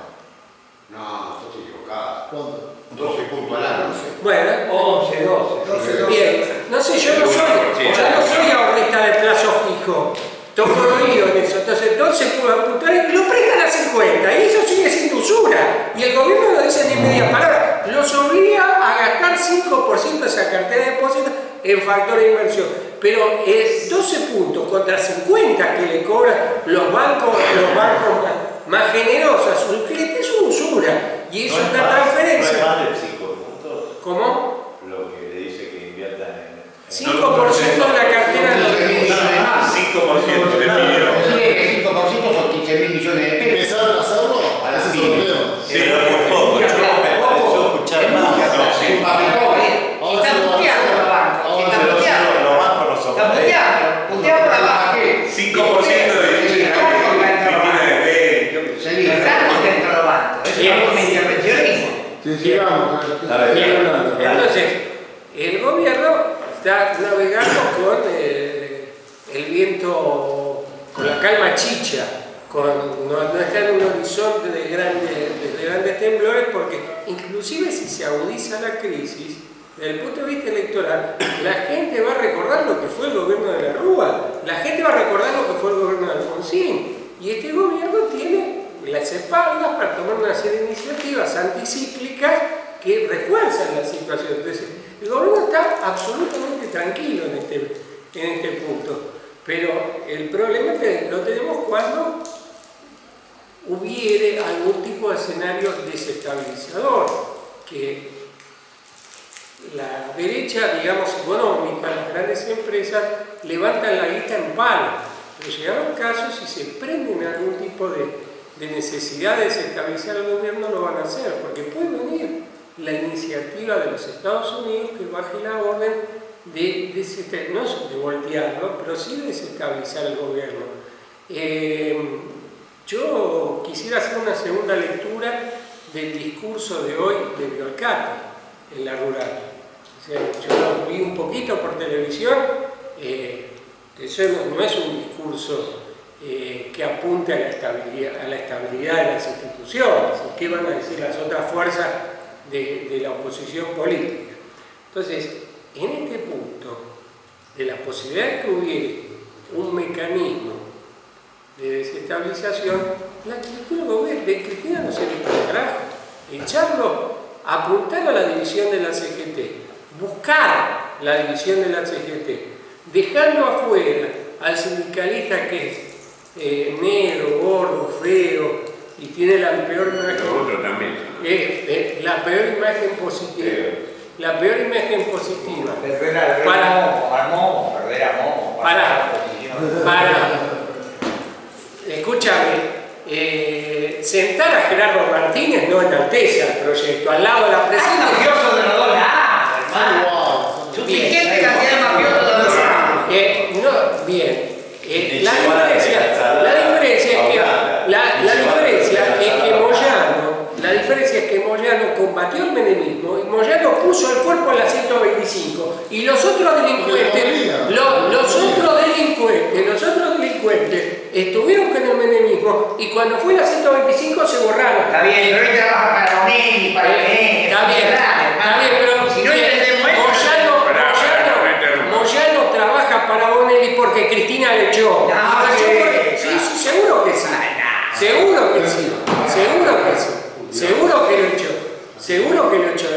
No, estoy equivocado. ¿Cuánto? 12 puntos al año. Bueno, 11, 12. Bien, no sé, yo no soy ahorrista de plazo fijo. Toco oído en eso. Entonces, 12 puntos y lo prestan a 50. Y eso sigue siendo usura. Y el gobierno no dice ni media palabra. Los obliga a gastar 5% de esa cartera de depósitos en factor de inversión. Pero es 12 puntos contra 50 que le cobran los bancos más generosos a sus clientes, es una usura. Y eso es una transferencia. ¿No es más de 5 puntos? ¿Cómo? Lo que le dice que inviertan en... 5% de la cartera de 5% de pidió. Sí, 5% son 15.000 millones de pesos. ¿Empezaron a hacerlo? A la Ese es el pyme. problema. Sí, no es poco. Yo me pareció escuchar más. Un papel pobre. Y están puteando los bancos. Están puteando. Los bancos no son... Están puteando la banca. 5% de Cristina de Pérez. Están contentos los bancos. Eso es un intervencionismo. Sí, sigamos. Bien, entonces, el gobierno está navegando con el viento, con la calma chicha, no está en un horizonte de grandes temblores, porque inclusive si se agudiza la crisis, desde el punto de vista electoral, la gente va a recordar lo que fue el gobierno de la Rúa, la gente va a recordar lo que fue el gobierno de Alfonsín, y este gobierno tiene las espaldas para tomar una serie de iniciativas anticíclicas que refuerzan la situación. Entonces, el gobierno está absolutamente tranquilo en este punto, pero el problema lo tenemos cuando hubiere algún tipo de escenario desestabilizador, que la derecha, digamos, económica, las grandes empresas levantan la guita en palo, pero llegaron casos y se prenden algún tipo de necesidad de desestabilizar al gobierno, lo van a hacer, porque puede venir la iniciativa de los Estados Unidos que baje la orden no de voltearlo, pero sí de desestabilizar el gobierno. Yo quisiera hacer una segunda lectura del discurso de hoy de Biolcati en la rural. O sea, yo lo vi un poquito por televisión, eso no es un discurso que apunte a la estabilidad de las instituciones, qué van a decir las otras fuerzas de la oposición política. Entonces, en este punto, de la posibilidad que hubiere un mecanismo de desestabilización, la actitud de Cristina no se le carajo. Echarlo, apuntar a la división de la CGT, buscar la división de la CGT, dejarlo afuera al sindicalista que es negro, gordo, feo y tiene la peor imagen. Otro también. La peor imagen positiva. La peor imagen positiva. Perder a Momo. Escúchame, sentar a Gerardo Martínez no enaltece al proyecto, al lado de la presidenta. Es mafioso de los dos lados, hermano. Suficiente cantidad de mafiosos de los dos lados. Bien. La diferencia es que Moyano combatió el menemismo y Moyano puso el cuerpo en la 125 y los otros delincuentes estuvieron con el menemismo y cuando fue la 125 se borraron. Está bien, pero él trabaja para Bonelli, para Bonelli. Está bien, pero si no entendemos Moyano trabaja para Bonelli porque Cristina le echó. Sí, seguro que sí. Seguro que lo echó.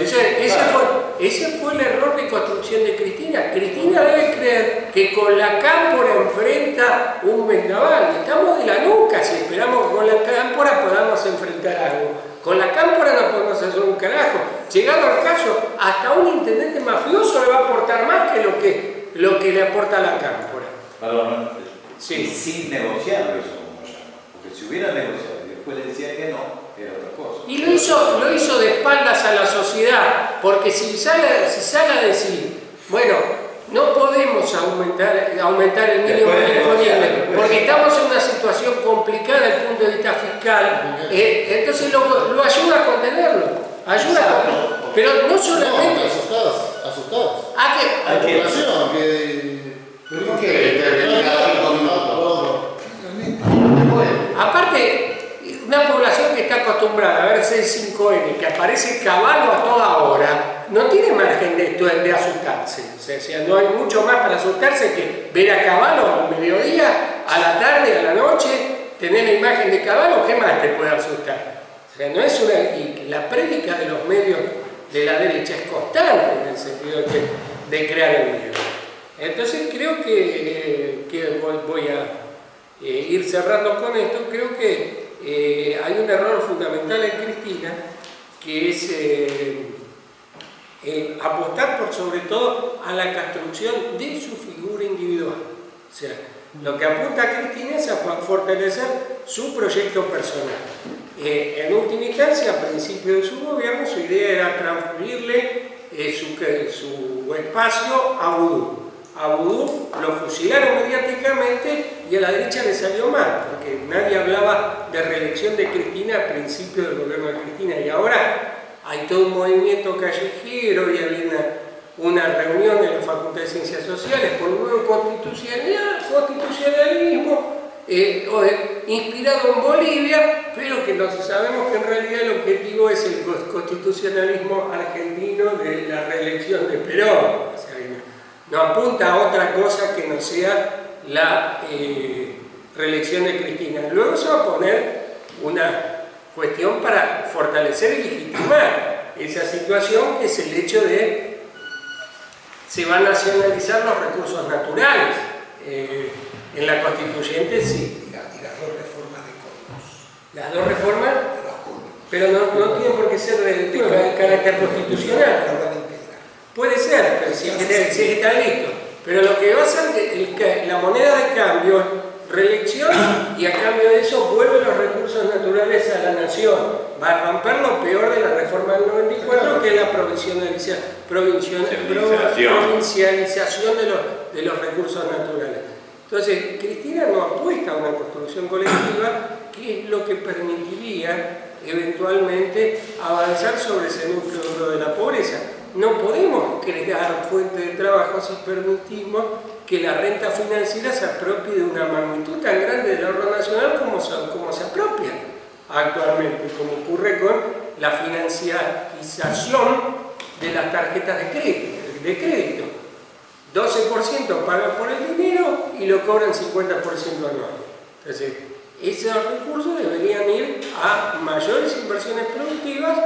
Ese fue el error de construcción de Cristina. Cristina debe creer que con la cámpora enfrenta un vendaval. Estamos de la nuca si esperamos que con la cámpora podamos enfrentar algo. Con la cámpora no podemos hacer un carajo. Llegado al caso, hasta un intendente mafioso le va a aportar más que lo que le aporta la cámpora. Perdón, sí. Sin negociarlo eso con Moyano. Porque si hubiera negociado y después le decían que no, era otra cosa. Y lo hizo de espaldas a la sociedad, porque si sale a decir, bueno, no podemos aumentar el mínimo disponible, porque estamos en una situación complicada desde el punto de vista fiscal, entonces lo ayuda a contenerlo, pero no solamente... Asustados. La población aparte, una población que está acostumbrada a ver C5N, que aparece Caballo a toda hora, no tiene margen de asustarse. O sea, no hay mucho más para asustarse que ver a Caballo al mediodía, a la tarde, a la noche, tener la imagen de Caballo, ¿qué más te puede asustar? O sea, no es y la prédica de los medios de la derecha es constante en el sentido de crear el miedo. Entonces creo que voy a ir cerrando con esto. Creo que hay un error fundamental en Cristina, que es apostar por sobre todo a la construcción de su figura individual. O sea, lo que apunta a Cristina es a fortalecer su proyecto personal. En última instancia, a principio de su gobierno, su idea era transferirle su espacio a Vudú. A Vudú lo fusilaron mediáticamente y a la derecha le salió mal, porque nadie hablaba de reelección de Cristina al principio del gobierno de Cristina, y ahora hay todo un movimiento callejero y había una reunión en la Facultad de Ciencias Sociales por un nuevo constitucionalismo inspirado en Bolivia, pero que sabemos que en realidad el objetivo es el constitucionalismo argentino de la reelección de Perón. O sea, no apunta a otra cosa que no sea la reelección de Cristina. Luego se va a poner una cuestión para fortalecer y legitimar esa situación, que es el hecho de se van a nacionalizar los recursos naturales. En la constituyente sí. Y las dos reformas de Códigos. Las dos reformas, pero no tienen por qué ser de carácter constitucional. Puede ser, pero si está listo. Pero lo que va a ser la moneda de cambio, reelección, y a cambio de eso vuelven los recursos naturales a la nación. Va a romper lo peor de la reforma del 94, que es la provincialización de los recursos naturales. Entonces, Cristina no apuesta a una construcción colectiva, que es lo que permitiría eventualmente avanzar sobre ese núcleo duro de la pobreza. No podemos crear fuentes de trabajo si permitimos que la renta financiera se apropie de una magnitud tan grande del ahorro nacional como se apropia actualmente, como ocurre con la financiarización de las tarjetas de crédito. 12% pagan por el dinero y lo cobran 50% anual. Entonces, esos recursos deberían ir a mayores inversiones productivas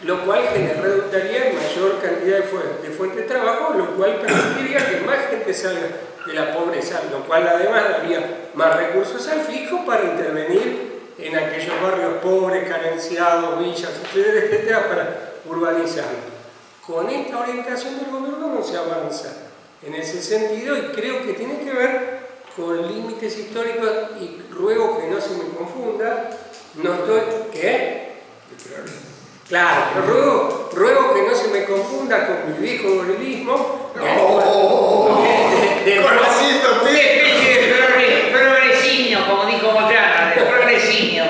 lo cual redundaría en mayor cantidad de fuentes de trabajo, lo cual permitiría que más gente salga de la pobreza, lo cual además daría más recursos al fisco para intervenir en aquellos barrios pobres, carenciados, villas, etcétera, etcétera, para urbanizarlos. Con esta orientación del gobierno no se avanza en ese sentido y creo que tiene que ver con límites históricos y ruego que no se me confunda, no estoy... ¿Qué? Claro, ruego que no se me confunda con mi viejo gorilismo. Una especie de progresinio, como dijo Moyano, de progresinio.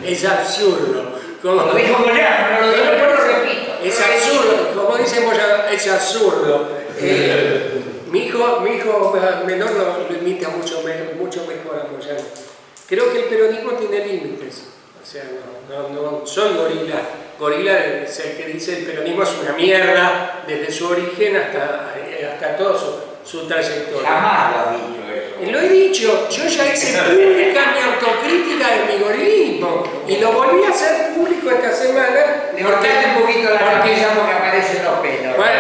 Es absurdo. Como lo dijo Moyano, no lo digo, yo lo repito. Es absurdo, como dice Moyano, es absurdo. Mi hijo menor lo imita mucho mejor a Moyano. Creo que el peronismo tiene límites. O sea, no soy gorila. Gorila es el que dice el peronismo es una mierda desde su origen hasta toda su trayectoria. Jamás lo has dicho eso. Lo he dicho, yo ya hice pública mi autocrítica de mi gorilismo y lo volví a hacer público esta semana. Levantate un poquito la camisa porque aparecen los pelos. Bueno,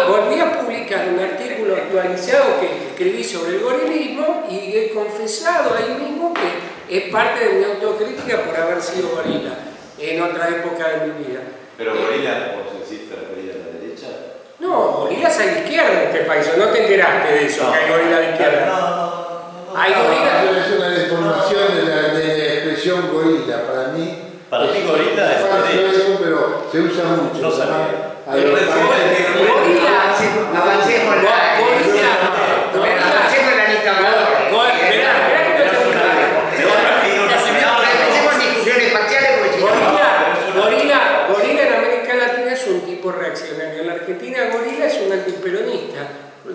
volví a publicar un artículo actualizado que escribí sobre el gorilismo y he confesado ahí mismo que es parte de mi autocrítica por haber sido gorila en otra época de mi vida. Pero gorila, ¿vos decís te referís a la derecha? No, gorilas hay de izquierda en este país, ¿no te enteraste de eso? Que hay gorilas de izquierda. No. Hay gorilas. Es una deformación de la expresión gorila. Para mí gorila es falso derecha. eso, pero se usa mucho. No sabía. Avancemos en la lista ganadora. Gorila en América Latina es un tipo reaccionario. En la Argentina, gorila es un antiperonista.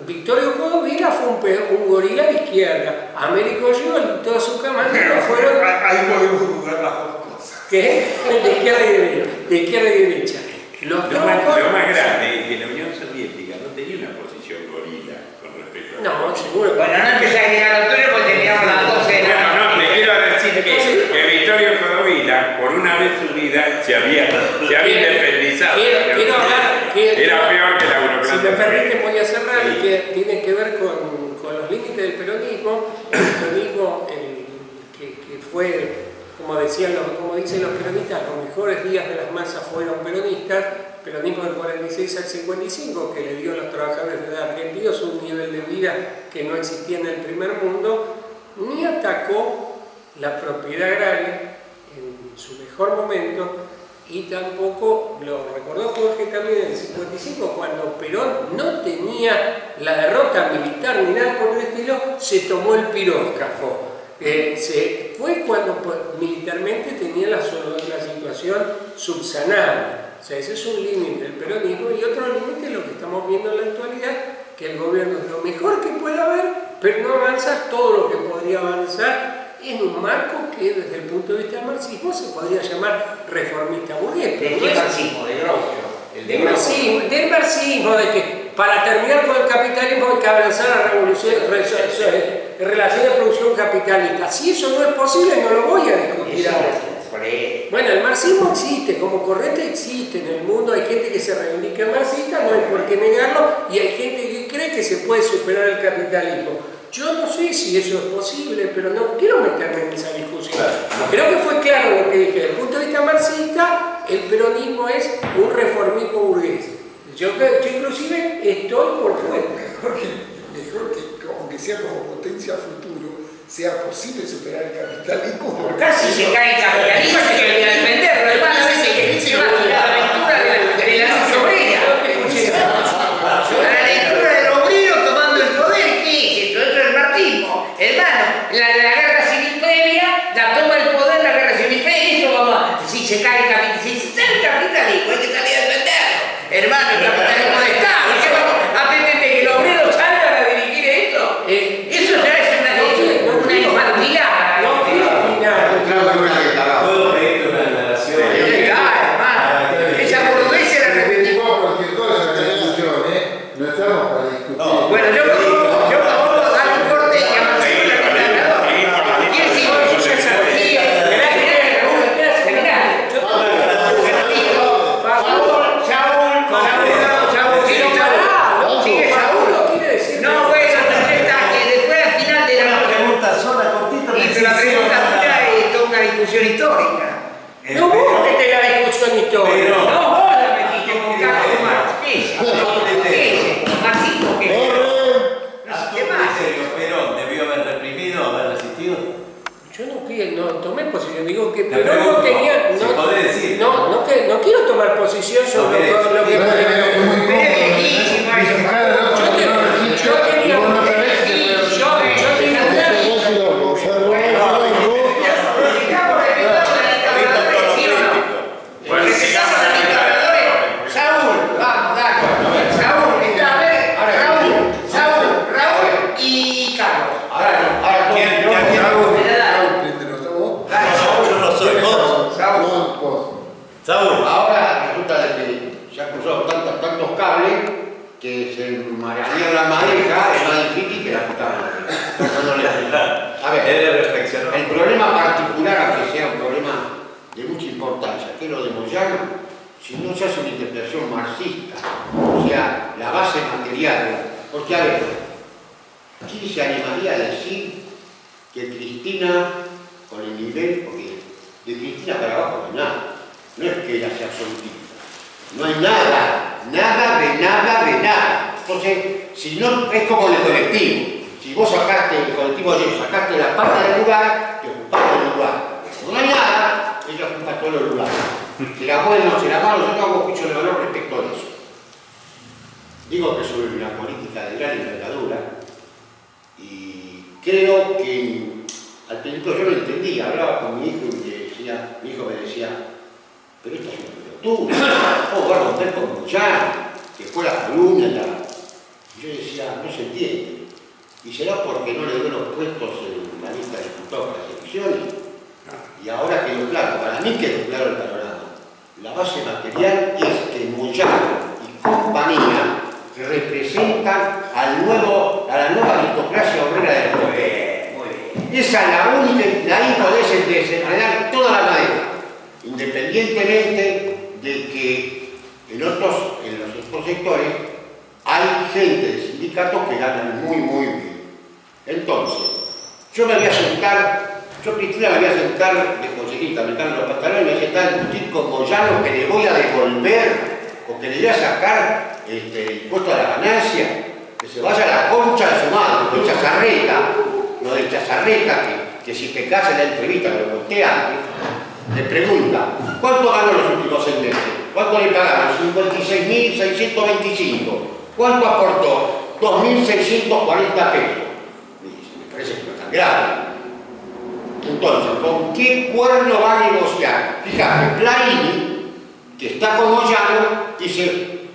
Victorio Codovila fue un gorila de izquierda. Américo Yol y toda su camada fueron. Ahí podemos jugar las dos cosas. ¿Qué? De izquierda y derecha. Lo más grande es que la Unión Soviética no tenía una posición gorila con respecto a... No, seguro. Bueno, no empecé a llegar al tuyo porque teníamos las 12 de la noche. No, le quiero decir que Victorio Codovila, por una vez en su vida, se había independizado. Quiero hablar que era peor que la burocracia. Si me permiten, voy a cerrar, que tiene que ver con los límites del peronismo. El peronismo que fue, como dicen los peronistas, los mejores días de las masas fueron peronistas. Peronismo del 46 al 55, que le dio a los trabajadores argentinos un nivel de vida que no existía en el primer mundo, ni atacó la propiedad agraria en su mejor momento, y tampoco, lo recordó Jorge también en el 55, cuando Perón no tenía la derrota militar ni nada por el estilo, se tomó el piróscafo. Fue cuando militarmente tenía la situación subsanada. O sea, ese es un límite del peronismo, y otro límite es lo que estamos viendo en la actualidad, que el gobierno es lo mejor que puede haber, pero no avanza todo lo que podría avanzar en un marco que desde el punto de vista del marxismo se podría llamar reformista burgués. ¿De qué marxismo? ¿De Groucho? Del marxismo, de que para terminar con el capitalismo hay que avanzar a la revolución, relación de producción capitalista. Si eso no es posible, no lo voy a discutir ahora. Bueno, el marxismo existe, como corriente existe en el mundo, hay gente que se reivindica marxista, no hay por qué negarlo, y hay gente que cree que se puede superar el capitalismo. Yo no sé si eso es posible, pero no quiero meterme en esa discusión. Creo que fue claro lo que dije. Desde el punto de vista marxista, el peronismo es un reformismo burgués. Yo inclusive estoy por fuera. Mejor que, aunque sea como potencia futuro, sea posible superar el capitalismo. Casi se cae el capitalismo, se quería defenderlo. Además, a veces que va a la aventura de la lucha obrera. La lectura del obrero tomando el poder, ¿qué es esto? Esto es el marxismo. Hermano, la guerra civil previa, la toma del poder, la guerra civil previa, eso vamos. Si se cae el capitalismo, hay que salir a defenderlo. Hermano, el capitalismo de Estado. ¿Qué vamos a pretender que los obreros salgan a dirigir esto? Eso ya es una infantilada. No quiero opinar. Puedo pedirte una declaración. Esa boludez era Repetimos cualquier cosa en la discusión, no estamos para discutir. No. Bueno, yo propongo dar un corte y avanzar con la lista ganadora. ¿Quién sigue? posición histórica. Pero- No, vos la metiste con Carlos Marx. ¿Qué es? ¿Qué es? ¿Marxismo qué es? No sé qué más. Perón debió haber reprimido, haber resistido. Yo no tomé posición, digo que Te Perón no pregunto, tenía. si podés decir. No quiero tomar posición sobre No querés. lo que. Es muy Pero es viejísimo eso. Yo tenía un. Yo tenía un. Dejamos respetamos a la dictadura, ¿sí o no? Bueno, Respetamos a la dictadura. Saúl, vamos, dale. Saúl, está a ver. Raúl y Carlos. Yo no soy vos. Saúl. Ahora resulta de que se han cruzado tantos cables que se enmarañó la madeja, es más difícil que la puta madre. A ver, Él reflexionó. el problema particular, aunque sea un problema de mucha importancia, que es lo de Moyano, si no se hace una interpretación marxista, o sea, la base material, porque a ver, ¿quién se animaría a decir que Cristina, con el nivel, porque de Cristina para abajo no hay nada, no es que ella sea absolutista, no hay nada de nada. Entonces, si no, es como el colectivo. Si vos sacaste el colectivo de ellos, sacaste la parte del lugar, te ocupaste el lugar. No hay nada, ella ocupa todo el lugar. Será bueno, será malo, yo no hago juicio de valor respecto a eso. Digo que sobre una política de gran envergadura, y creo que al principio yo no entendía, hablaba con mi hijo y mi hijo me decía, pero esto es una pelotuda, ¿cómo va a romper con Moyano? Que fue la columna y la... Y yo decía, no se entiende. ¿Y será porque no le dio los puestos en la lista de diputados para las elecciones? Y ahora quedó claro, para mí quedó claro el panorama. La base material es que Moyano y compañía representan a la nueva aristocracia obrera del poder. Esa es la única, de ahí podés desenredar toda la madera, independientemente de que en los otros sectores hay gente de sindicatos que ganan muy bien. Entonces, yo Cristina me voy a sentar de consejita, me cargan los pantalones, me voy a sentar a discutir con Moyano que le voy a devolver o que le voy a sacar el impuesto a la ganancia, que se vaya a la concha de su madre, lo de Chazarreta, que si te casa en la entrevista, lo conté antes, le pregunta, ¿cuánto ganó los últimos 6 meses? ¿Cuánto le pagaron? 56.625. ¿Cuánto aportó? 2.640 pesos. Me parece que no es tan grave. Entonces, ¿con qué cuerno va a negociar? Fíjate, Plaini, que está con Moyano, dice,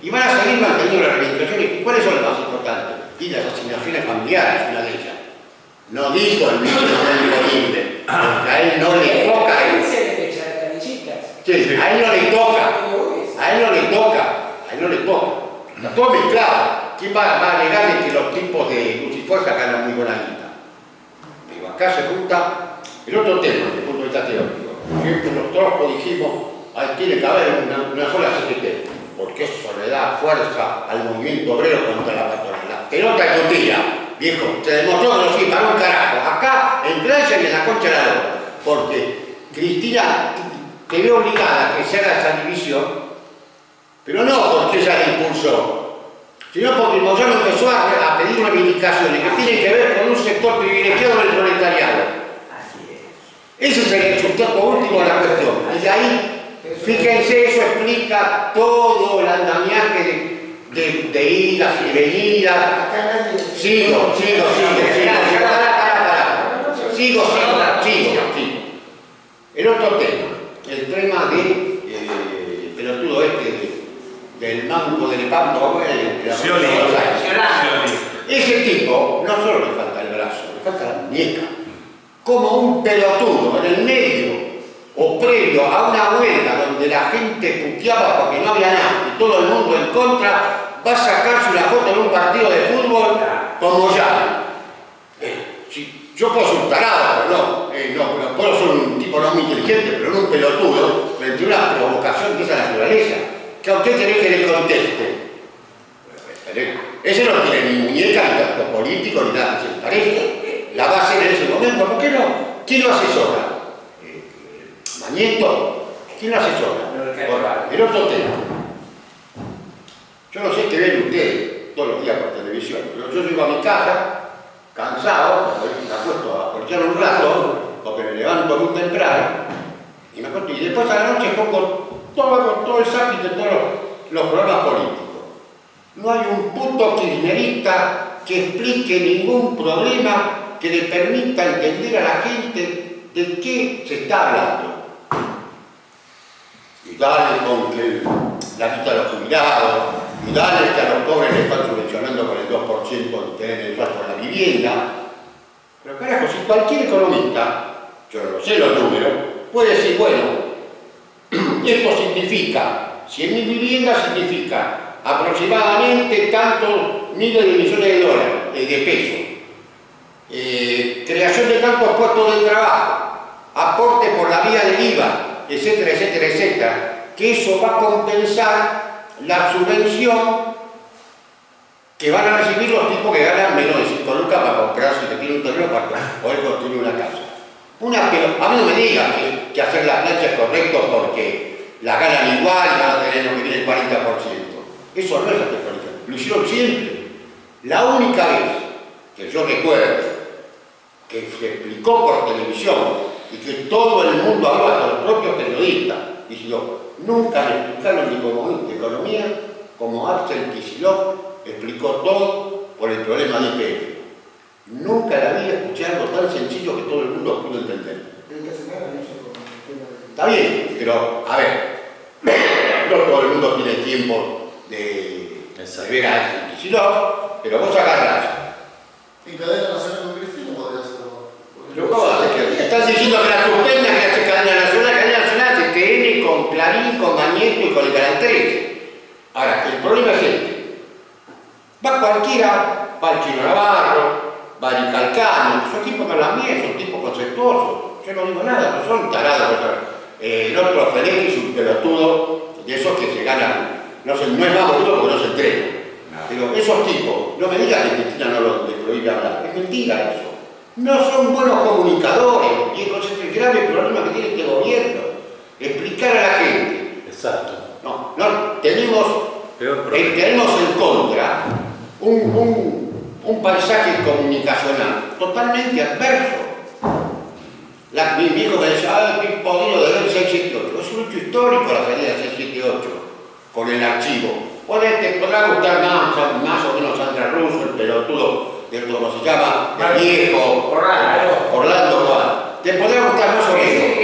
y van a seguir manteniendo las reivindicaciones. ¿Y cuáles son las más importantes? Y las asignaciones familiares, una de ellas. No dijo el ministro del libre, porque a él no le toca. Sí, a él no le toca. Está todo mezclado. ¿Quién va a negarle que los tipos de Lucifuerza ganan muy buena guita? Pero acá se junta el otro tema, desde el punto de vista teórico. Siempre los trozos dijimos, tiene que haber una sola CGT, porque eso le da fuerza al movimiento obrero contra la patronal. La pelota es mentira, viejo, se demostró que no sirve para un carajo. Acá, en Francia y en la concha de la lora, porque Cristina te ve obligada a que se haga esa división, pero no porque ella la impulsó, sino porque Moyano empezó a pedir reivindicaciones que tienen que ver con un sector privilegiado del proletariado. Ese es el sustrato último de la cuestión. Y de ahí, fíjense, eso explica todo el andamiaje de idas y venidas. Sigo. El otro tema, el tema del pelotudo del manco del Lepanto, ese tipo no solo le falta el brazo, le falta la muñeca. Como un pelotudo en el medio o previo a una huelga donde la gente puteaba porque no había nada y todo el mundo en contra, va a sacarse una foto en un partido de fútbol como ya. Yo puedo ser un tarado, pero puedo ser un tipo no muy inteligente, pero no un pelotudo, frente a una provocación de esa naturaleza. ¿Que a usted querés que le conteste? Ese no tiene ni muñeca, ni acto político, ni nada que se le parezca. La va a hacer en ese momento, ¿por qué no? ¿Quién lo asesora? Mañeto, ¿Quién lo asesora? El otro tema. Yo no sé qué ven ustedes todos los días por televisión, pero yo llego a mi casa, cansado, me acuesto a colchar un rato, porque me levanto muy temprano, y me acuesto, y después a la noche pongo todo el zapping de todos los programas políticos. No hay un puto kirchnerista que explique ningún problema que le permita entender a la gente de qué se está hablando. Y dale con que la quita de los jubilados, y dale que a los pobres le están subvencionando con el 2% de tener el gasto en la vivienda. Pero carajo, si cualquier economista, yo no sé los números, puede decir, bueno, esto significa, 100.000 viviendas significa aproximadamente tantos miles de millones de dólares, de pesos, creación de tantos puestos de trabajo, aporte por la vía del IVA, etcétera, etcétera, etcétera, que eso va a compensar la subvención que van a recibir los tipos que ganan menos de 5 lucas para comprarse, que tienen un terreno para poder construir una casa. Pero a mí no me digan que hacer las planchas es correcto porque la ganan igual y van a tener lo que viene el 40%. Eso no es hacer política, lo hicieron siempre. La única vez que yo recuerdo que se explicó por televisión y que todo el mundo habló, hasta los propios periodistas, diciendo, nunca me explicaron ni de economía como Axel Kicillof explicó todo por el problema de IPF. Nunca la vi escuchar algo tan sencillo que todo el mundo pudo entender. Está bien, pero a ver, no todo el mundo tiene tiempo de ver a Axel Kicillof, pero vos agarrás. ¿En cadena nacional con Cristina podría hacerlo? Estás diciendo que la suspenda, que hace cadena nacional, se TN con Clarín, con Mañeto y con el Canal 13. Ahora, el problema es este. Va cualquiera, va el Chino Navarro, va el Calcano, son tipos que hablan bien, son tipos conceptuosos. Yo no digo nada, no son tarados. El otro Federico es un pelotudo de esos que se ganan, no es más boludo porque no se entrega. Pero esos tipos, no me digas que Cristina no los prohíbe hablar, es mentira eso. No son buenos comunicadores, y es el grave problema que tiene este gobierno. Explicar a la gente. Exacto. No, tenemos en contra un paisaje comunicacional totalmente adverso. Mi viejo me decía, qué podido de ver 678. Es un hecho histórico la salida de 678 con el archivo. Te podrá gustar más o menos Sandra Russo, el pelotudo, ¿cómo se llama? El viejo, Orlando Juan. Te podrá gustar más o menos.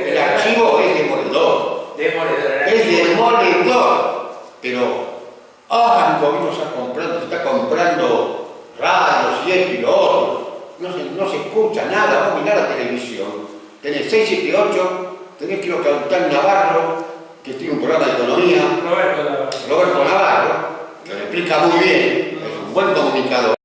El archivo es demoledor. Es demoledor. Pero, el gobierno está comprando radios y esto y lo otro. No se escucha nada. Vos mirá la televisión. Tenés 678, tenés que ir a Caután Navarro, que tiene un programa de economía. Roberto Navarro, que lo explica muy bien. Es un buen comunicador.